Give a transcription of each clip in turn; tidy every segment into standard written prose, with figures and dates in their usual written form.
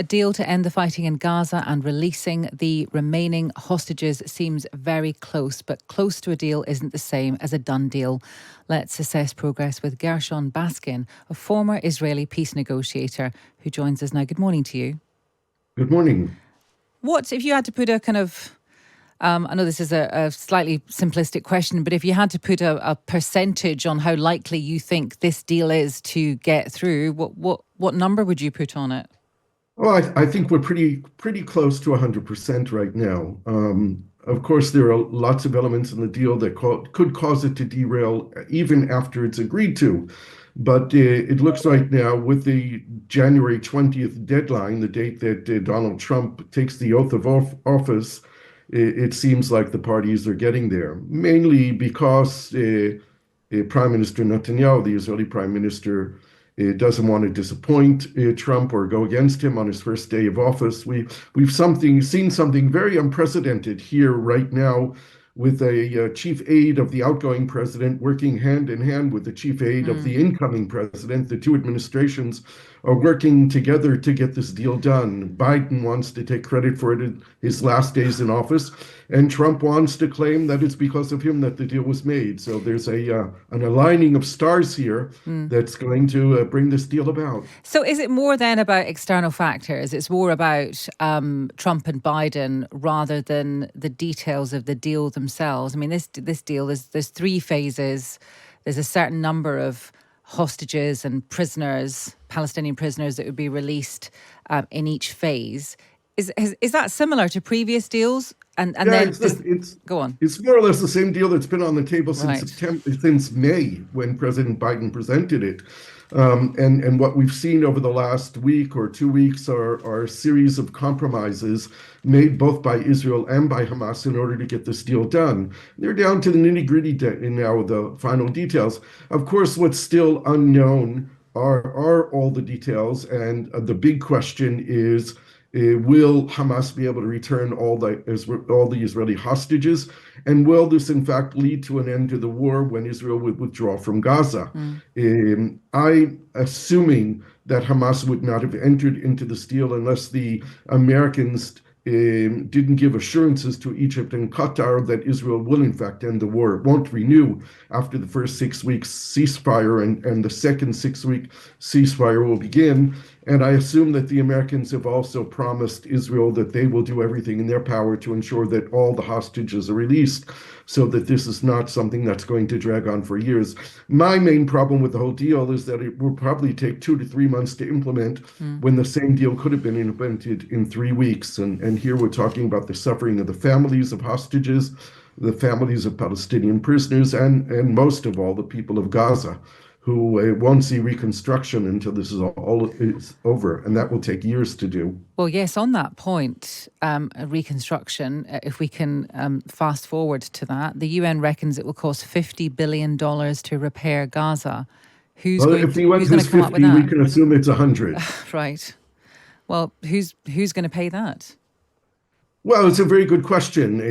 a deal to end the fighting in Gaza and releasing the remaining hostages seems very close, but close to a deal isn't the same as a done deal. Let's assess progress with Gershon Baskin, a former Israeli peace negotiator who joins us now. Good morning to you. Good morning. What, if you had to put a kind of, I know this is a slightly simplistic question, but if you had to put a percentage on how likely you think this deal is to get through, what number would you put on it? Well, I think we're pretty close to 100% right now. Of course, there are lots of elements in the deal that could cause it to derail even after it's agreed to. But it looks like now with the January 20th deadline, the date that Donald Trump takes the oath of office, it seems like the parties are getting there, mainly because Prime Minister Netanyahu, the Israeli Prime Minister, doesn't want to disappoint Trump or go against him on his first day of office. We've seen something very unprecedented here right now, with a chief aide of the outgoing president working hand in hand with the chief aide of the incoming president. The two administrations are working together to get this deal done. Biden wants to take credit for it in his last days in office, and Trump wants to claim that it's because of him that the deal was made. So there's an aligning of stars here that's going to bring this deal about. So is it more then about external factors? It's more about Trump and Biden rather than the details of the deal themselves? I mean, this deal, there's three phases. There's a certain number of hostages and prisoners, Palestinian prisoners, that would be released in each phase. Is that similar to previous deals? And yeah, then go on. It's more or less the same deal that's been on the table since May, when President Biden presented it. And what we've seen over the last week or 2 weeks are a series of compromises made both by Israel and by Hamas in order to get this deal done. They're down to the nitty-gritty now, the final details. Of course, what's still unknown are all the details, and the big question is, will Hamas be able to return all the Israeli hostages? And will this, in fact, lead to an end to the war when Israel would withdraw from Gaza? I'm assuming that Hamas would not have entered into this deal unless the Americans didn't give assurances to Egypt and Qatar that Israel will, in fact, end the war. It won't renew after the first 6 weeks ceasefire, and the second 6-week ceasefire will begin. And I assume that the Americans have also promised Israel that they will do everything in their power to ensure that all the hostages are released, so that this is not something that's going to drag on for years. My main problem with the whole deal is that it will probably take 2 to 3 months to implement, when the same deal could have been implemented in 3 weeks. And here we're talking about the suffering of the families of hostages, the families of Palestinian prisoners, and most of all, the people of Gaza, who won't see reconstruction until this is all is over, and that will take years to do. Well, yes, on that point, reconstruction, if we can fast forward to that, the UN reckons it will cost $50 billion to repair Gaza. If the UN says 50, we can assume it's 100. Right. Well, who's going to pay that? Well, it's a very good question.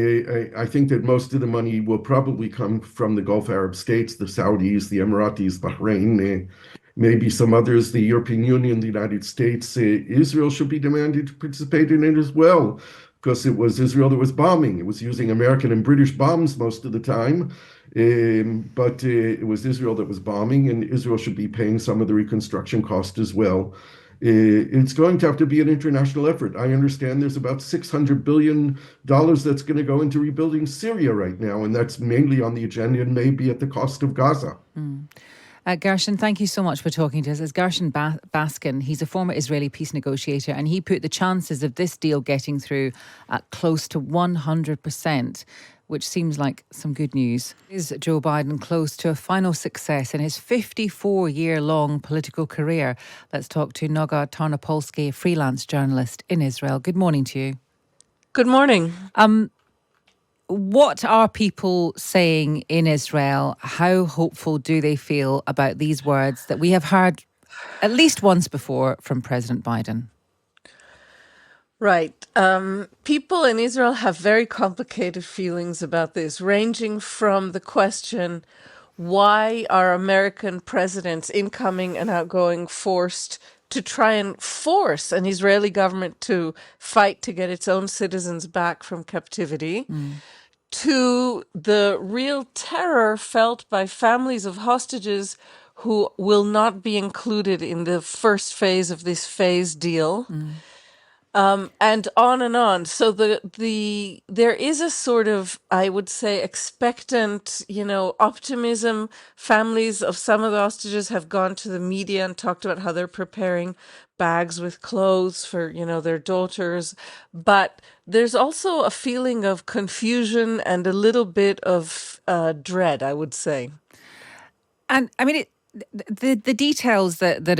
I think that most of the money will probably come from the Gulf Arab states, the Saudis, the Emiratis, Bahrain, maybe some others, the European Union, the United States. Israel should be demanded to participate in it as well, because it was Israel that was bombing. It was using American and British bombs most of the time, but it was Israel that was bombing, and Israel should be paying some of the reconstruction cost as well. It's going to have to be an international effort. I understand there's about $600 billion that's going to go into rebuilding Syria right now, and that's mainly on the agenda and maybe at the cost of Gaza. Gershon, thank you so much for talking to us. It's Gershon Baskin. He's a former Israeli peace negotiator, and he put the chances of this deal getting through at close to 100%. Which seems like some good news. Is Joe Biden close to a final success in his 54-year-long political career? Let's talk to Noga Tarnopolsky, a freelance journalist in Israel. Good morning to you. Good morning. What are people saying in Israel? How hopeful do they feel about these words that we have heard at least once before from President Biden? Right. People in Israel have very complicated feelings about this, ranging from the question, why are American presidents, incoming and outgoing, forced to try and force an Israeli government to fight to get its own citizens back from captivity, to the real terror felt by families of hostages who will not be included in the first phase of this phase deal. And on and on. So there is a sort of, I would say, expectant, optimism. Families of some of the hostages have gone to the media and talked about how they're preparing bags with clothes for, their daughters. But there's also a feeling of confusion and a little bit of dread, I would say. And I mean, the details that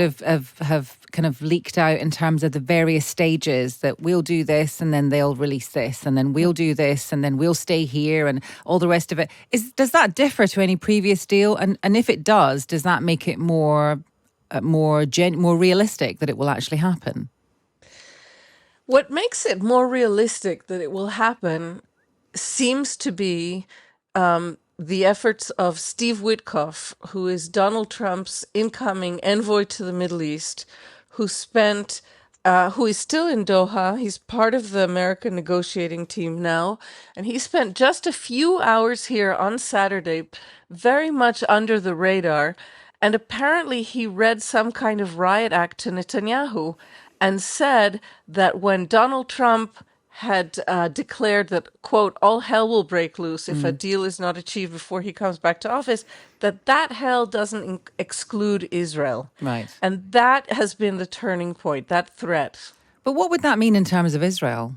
have kind of leaked out in terms of the various stages, that we'll do this and then they'll release this and then we'll do this and then we'll stay here and all the rest of it, does that differ to any previous deal? And if it does that make it more realistic that it will actually happen? What makes it more realistic that it will happen seems to be the efforts of Steve Witkoff, who is Donald Trump's incoming envoy to the Middle East, who is still in Doha. He's part of the American negotiating team now, and he spent just a few hours here on Saturday, very much under the radar, and apparently he read some kind of riot act to Netanyahu and said that when Donald Trump had declared that, quote, all hell will break loose if a deal is not achieved before he comes back to office, that hell doesn't exclude Israel. Right. And that has been the turning point, that threat. But what would that mean in terms of Israel?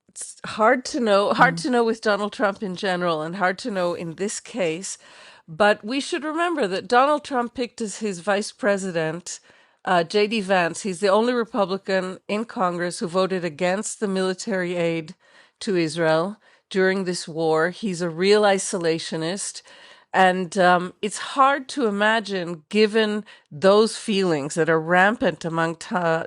It's hard to know with Donald Trump in general and hard to know in this case. But we should remember that Donald Trump picked as his vice president J.D. Vance. He's the only Republican in Congress who voted against the military aid to Israel during this war. He's a real isolationist. And it's hard to imagine, given those feelings that are rampant among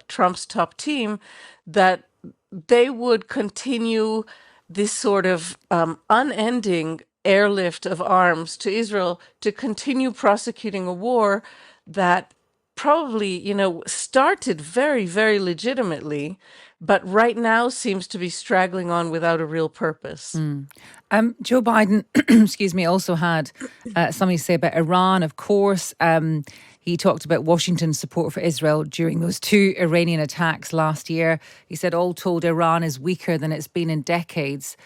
Trump's top team, that they would continue this sort of unending airlift of arms to Israel to continue prosecuting a war that probably, started very, very legitimately, but right now seems to be straggling on without a real purpose. Joe Biden, excuse me, also had something to say about Iran, of course. He talked about Washington's support for Israel during those 2 Iranian attacks last year. He said, all told, Iran is weaker than it's been in decades.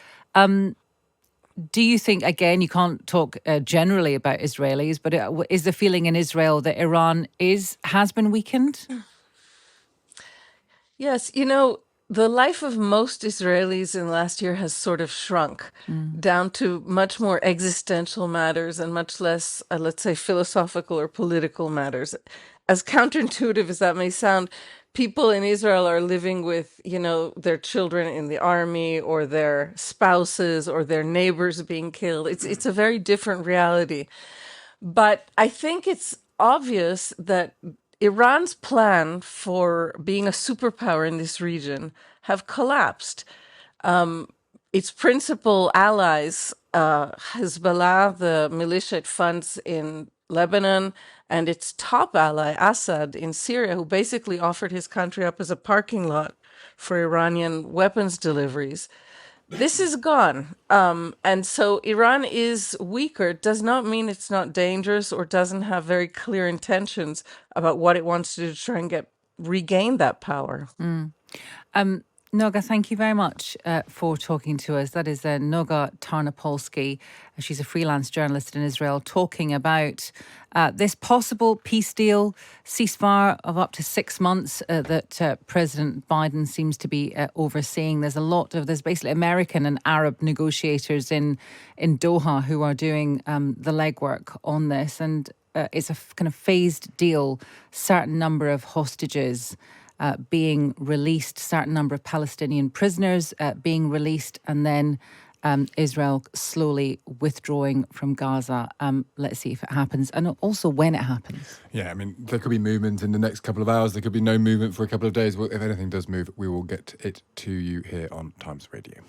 Do you think, again, you can't talk generally about Israelis, but is the feeling in Israel that Iran has been weakened? Yes, the life of most Israelis in the last year has sort of shrunk down to much more existential matters and much less, let's say, philosophical or political matters. As counterintuitive as that may sound, people in Israel are living with, their children in the army or their spouses or their neighbors being killed. It's a very different reality. But I think it's obvious that Iran's plan for being a superpower in this region have collapsed. Its principal allies, Hezbollah, the militia it funds in Lebanon, and its top ally, Assad, in Syria, who basically offered his country up as a parking lot for Iranian weapons deliveries. This is gone. And so Iran is weaker. It does not mean it's not dangerous or doesn't have very clear intentions about what it wants to do to try and regain that power. Noga, thank you very much for talking to us. That is Noga Tarnopolsky. She's a freelance journalist in Israel, talking about this possible peace deal, ceasefire of up to 6 months that President Biden seems to be overseeing. There's basically American and Arab negotiators in Doha who are doing the legwork on this. And it's a kind of phased deal, certain number of hostages being released, certain number of Palestinian prisoners being released, and then Israel slowly withdrawing from Gaza. Let's see if it happens, and also when it happens. Yeah, I mean, there could be movement in the next couple of hours. There could be no movement for a couple of days. Well, if anything does move, we will get it to you here on Times Radio.